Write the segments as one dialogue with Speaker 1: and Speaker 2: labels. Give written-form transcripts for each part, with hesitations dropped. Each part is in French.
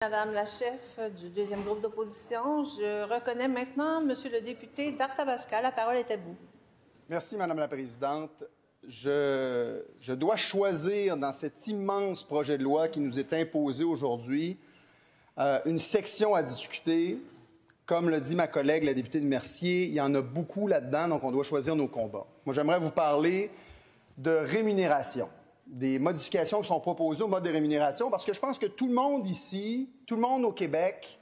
Speaker 1: Madame la chef du deuxième groupe d'opposition, je reconnais maintenant Monsieur le député d'Arthabasca. La parole est à vous.
Speaker 2: Merci, Madame la Présidente. Je dois choisir dans cet immense projet de loi qui nous est imposé aujourd'hui une section à discuter. Comme le dit ma collègue, la députée de Mercier, il y en a beaucoup là-dedans, donc on doit choisir nos combats. Moi, j'aimerais vous parler de rémunération, des modifications qui sont proposées au mode de rémunération, parce que je pense que tout le monde ici, tout le monde au Québec,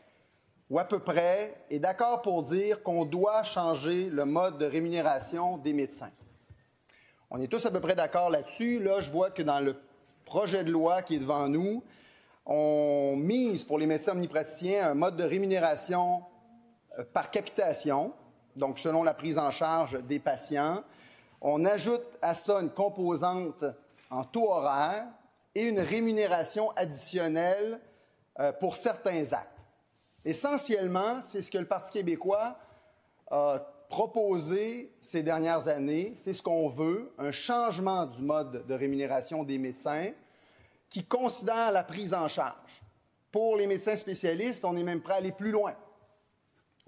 Speaker 2: ou à peu près, est d'accord pour dire qu'on doit changer le mode de rémunération des médecins. On est tous à peu près d'accord là-dessus. Là, je vois que dans le projet de loi qui est devant nous, on mise pour les médecins omnipraticiens un mode de rémunération par capitation, donc selon la prise en charge des patients. On ajoute à ça une composante en taux horaire et une rémunération additionnelle pour certains actes. Essentiellement, c'est ce que le Parti québécois a proposé ces dernières années. C'est ce qu'on veut, un changement du mode de rémunération des médecins qui considère la prise en charge. Pour les médecins spécialistes, on est même prêt à aller plus loin.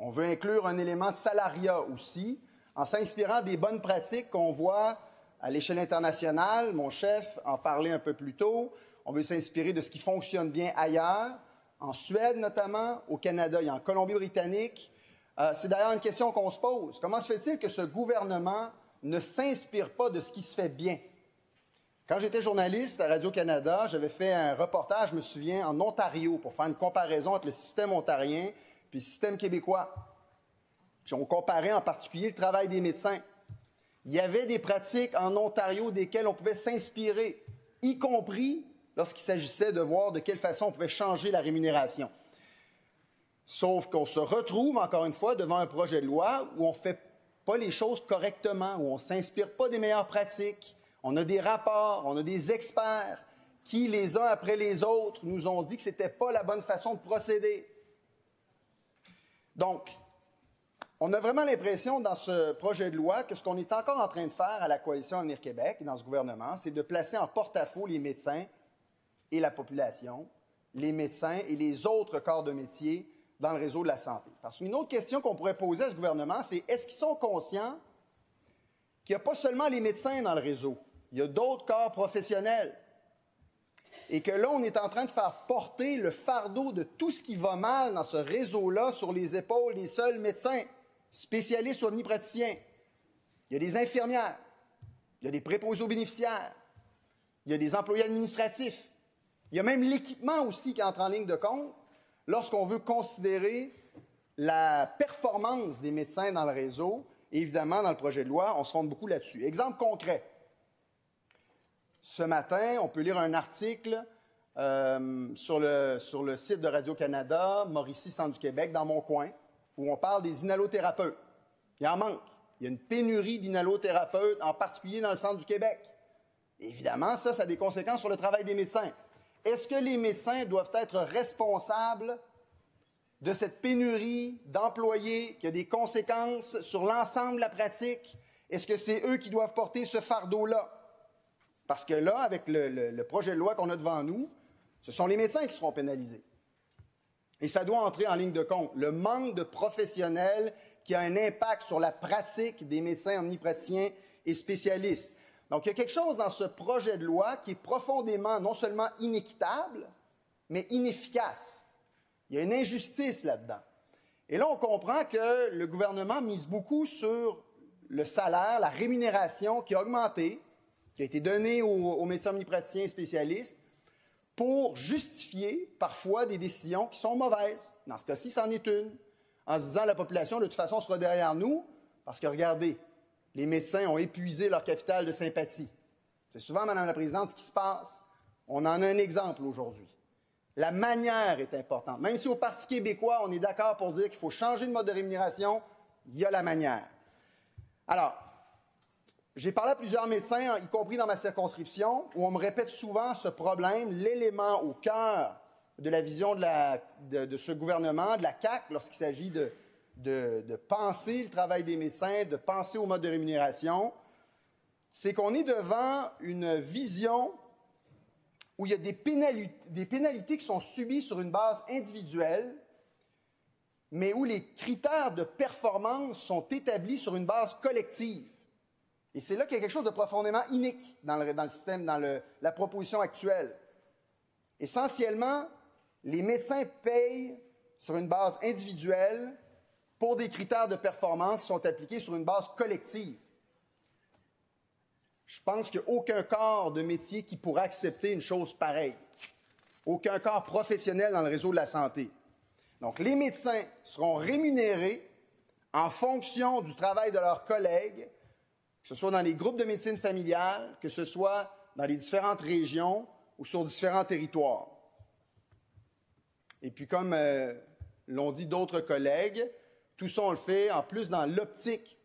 Speaker 2: On veut inclure un élément de salariat aussi, en s'inspirant des bonnes pratiques qu'on voit à l'échelle internationale. Mon chef en parlait un peu plus tôt. On veut s'inspirer de ce qui fonctionne bien ailleurs, en Suède notamment, au Canada et en Colombie-Britannique. C'est d'ailleurs une question qu'on se pose. Comment se fait-il que ce gouvernement ne s'inspire pas de ce qui se fait bien? Quand j'étais journaliste à Radio-Canada, j'avais fait un reportage, je me souviens, en Ontario, pour faire une comparaison entre le système ontarien puis le système québécois. Puis on comparait en particulier le travail des médecins. Il y avait des pratiques en Ontario desquelles on pouvait s'inspirer, y compris lorsqu'il s'agissait de voir de quelle façon on pouvait changer la rémunération. Sauf qu'on se retrouve, encore une fois, devant un projet de loi où on ne fait pas les choses correctement, où on ne s'inspire pas des meilleures pratiques. On a des rapports, on a des experts qui, les uns après les autres, nous ont dit que ce n'était pas la bonne façon de procéder. Donc, on a vraiment l'impression dans ce projet de loi que ce qu'on est encore en train de faire à la Coalition Avenir Québec et dans ce gouvernement, c'est de placer en porte-à-faux les médecins et la population, les médecins et les autres corps de métier dans le réseau de la santé. Parce qu'une autre question qu'on pourrait poser à ce gouvernement, c'est est-ce qu'ils sont conscients qu'il n'y a pas seulement les médecins dans le réseau, il y a d'autres corps professionnels et que là, on est en train de faire porter le fardeau de tout ce qui va mal dans ce réseau-là sur les épaules des seuls médecins, spécialistes ou omnipraticiens. Il y a des infirmières, il y a des préposés aux bénéficiaires, il y a des employés administratifs, il y a même l'équipement aussi qui entre en ligne de compte lorsqu'on veut considérer la performance des médecins dans le réseau. Et évidemment, dans le projet de loi, on se fonde beaucoup là-dessus. Exemple concret. Ce matin, on peut lire un article sur le site de Radio-Canada, Mauricie, Centre du Québec, dans mon coin, où on parle des inhalothérapeutes. Il en manque. Il y a une pénurie d'inhalothérapeutes, en particulier dans le centre du Québec. Et évidemment, ça a des conséquences sur le travail des médecins. Est-ce que les médecins doivent être responsables de cette pénurie d'employés qui a des conséquences sur l'ensemble de la pratique? Est-ce que c'est eux qui doivent porter ce fardeau-là? Parce que là, avec le projet de loi qu'on a devant nous, ce sont les médecins qui seront pénalisés. Et ça doit entrer en ligne de compte. Le manque de professionnels qui a un impact sur la pratique des médecins omnipraticiens et spécialistes. Donc, il y a quelque chose dans ce projet de loi qui est profondément, non seulement inéquitable, mais inefficace. Il y a une injustice là-dedans. Et là, on comprend que le gouvernement mise beaucoup sur le salaire, la rémunération qui a augmenté, qui a été donnée aux médecins omnipraticiens et spécialistes, pour justifier parfois des décisions qui sont mauvaises. Dans ce cas-ci, c'en est une. En se disant, la population, de toute façon, sera derrière nous, parce que, regardez, les médecins ont épuisé leur capital de sympathie. C'est souvent, Madame la Présidente, ce qui se passe. On en a un exemple aujourd'hui. La manière est importante. Même si au Parti québécois, on est d'accord pour dire qu'il faut changer le mode de rémunération, il y a la manière. Alors, j'ai parlé à plusieurs médecins, y compris dans ma circonscription, où on me répète souvent ce problème, l'élément au cœur de la vision de ce gouvernement, de la CAQ, lorsqu'il s'agit de penser le travail des médecins, de penser au mode de rémunération, c'est qu'on est devant une vision où il y a des pénalités qui sont subies sur une base individuelle, mais où les critères de performance sont établis sur une base collective. Et c'est là qu'il y a quelque chose de profondément inique dans le système, dans la proposition actuelle. Essentiellement, les médecins payent sur une base individuelle pour des critères de performance qui sont appliqués sur une base collective. Je pense qu'il n'y a aucun corps de métier qui pourra accepter une chose pareille. Aucun corps professionnel dans le réseau de la santé. Donc, les médecins seront rémunérés en fonction du travail de leurs collègues, que ce soit dans les groupes de médecine familiale, que ce soit dans les différentes régions ou sur différents territoires. Et puis, comme l'ont dit d'autres collègues, tout ça, on le fait en plus dans l'optique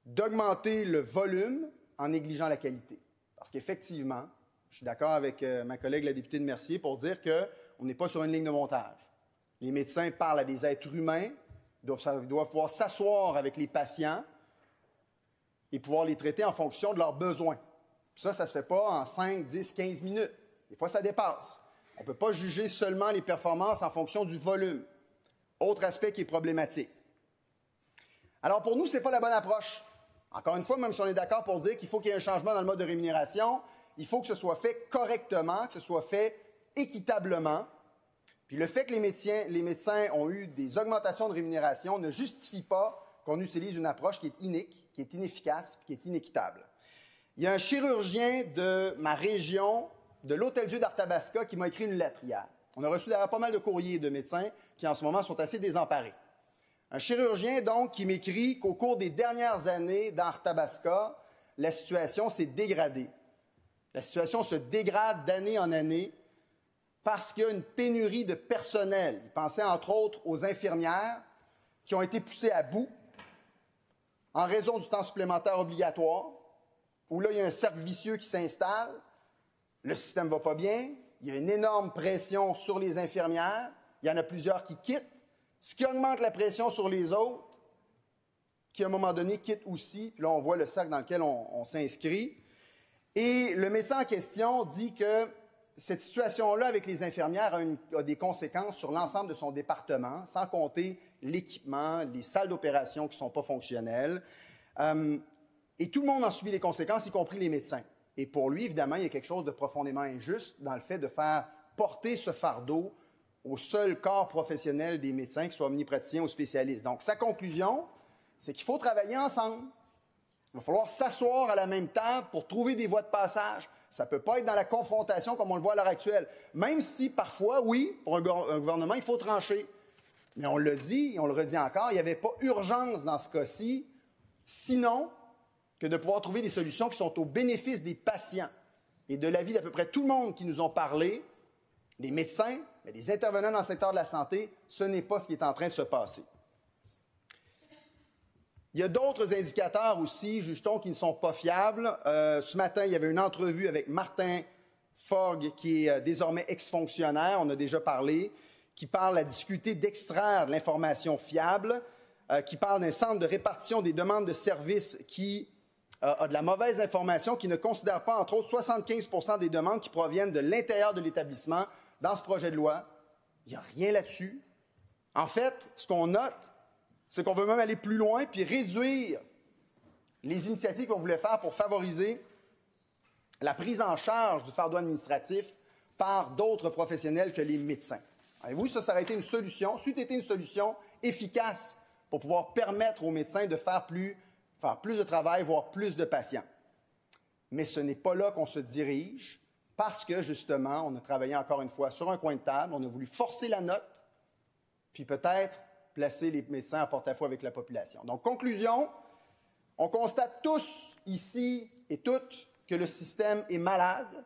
Speaker 2: d'augmenter le volume en négligeant la qualité. Parce qu'effectivement, je suis d'accord avec ma collègue, la députée de Mercier, pour dire qu'on n'est pas sur une ligne de montage. Les médecins parlent à des êtres humains, ils doivent pouvoir s'asseoir avec les patients et pouvoir les traiter en fonction de leurs besoins. Ça ne se fait pas en 5, 10, 15 minutes. Des fois, ça dépasse. On ne peut pas juger seulement les performances en fonction du volume. Autre aspect qui est problématique. Alors, pour nous, ce n'est pas la bonne approche. Encore une fois, même si on est d'accord pour dire qu'il faut qu'il y ait un changement dans le mode de rémunération, il faut que ce soit fait correctement, que ce soit fait équitablement. Puis le fait que les médecins ont eu des augmentations de rémunération ne justifie pas qu'on utilise une approche qui est inique, qui est inefficace, qui est inéquitable. Il y a un chirurgien de ma région, de l'Hôtel-Dieu d'Arthabasca, qui m'a écrit une lettre hier. On a reçu d'ailleurs pas mal de courriers de médecins qui, en ce moment, sont assez désemparés. Un chirurgien, donc, qui m'écrit qu'au cours des dernières années dans Arthabasca, la situation s'est dégradée. La situation se dégrade d'année en année parce qu'il y a une pénurie de personnel. Il pensait, entre autres, aux infirmières qui ont été poussées à bout en raison du temps supplémentaire obligatoire, où là, il y a un cercle vicieux qui s'installe. Le système ne va pas bien. Il y a une énorme pression sur les infirmières. Il y en a plusieurs qui quittent, ce qui augmente la pression sur les autres, qui, à un moment donné, quittent aussi. Puis là, on voit le cercle dans lequel on s'inscrit. Et le médecin en question dit que cette situation-là avec les infirmières a des conséquences sur l'ensemble de son département, sans compter l'équipement, les salles d'opération qui ne sont pas fonctionnelles. Et tout le monde en subit les conséquences, y compris les médecins. Et pour lui, évidemment, il y a quelque chose de profondément injuste dans le fait de faire porter ce fardeau au seul corps professionnel des médecins, qu'ils soient omnipraticiens ou spécialistes. Donc, sa conclusion, c'est qu'il faut travailler ensemble. Il va falloir s'asseoir à la même table pour trouver des voies de passage. Ça ne peut pas être dans la confrontation comme on le voit à l'heure actuelle. Même si, parfois, oui, pour un gouvernement, il faut trancher. Mais on le dit et on le redit encore, il n'y avait pas urgence dans ce cas-ci, sinon que de pouvoir trouver des solutions qui sont au bénéfice des patients et de l'avis d'à peu près tout le monde qui nous ont parlé, les médecins, mais les intervenants dans le secteur de la santé, ce n'est pas ce qui est en train de se passer. Il y a d'autres indicateurs aussi, juge-t-on, qui ne sont pas fiables. Ce matin, il y avait une entrevue avec Martin Fogg, qui est désormais ex-fonctionnaire, on a déjà parlé, qui parle de la difficulté d'extraire de l'information fiable, qui parle d'un centre de répartition des demandes de services qui a de la mauvaise information, qui ne considère pas, entre autres, 75% des demandes qui proviennent de l'intérieur de l'établissement dans ce projet de loi. Il n'y a rien là-dessus. En fait, ce qu'on note, c'est qu'on veut même aller plus loin puis réduire les initiatives qu'on voulait faire pour favoriser la prise en charge du fardeau administratif par d'autres professionnels que les médecins. Avez-vous, ça aurait été une solution, c'eût été une solution efficace pour pouvoir permettre aux médecins de faire plus de travail, voire plus de patients. Mais ce n'est pas là qu'on se dirige parce que, justement, on a travaillé encore une fois sur un coin de table, on a voulu forcer la note, puis peut-être placer les médecins en porte-à-faux avec la population. Donc, conclusion, on constate tous ici et toutes que le système est malade,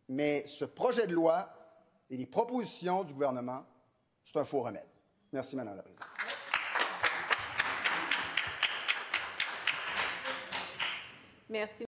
Speaker 2: mais ce projet de loi et les propositions du gouvernement, c'est un faux remède. Merci, Madame la Présidente.
Speaker 1: Merci.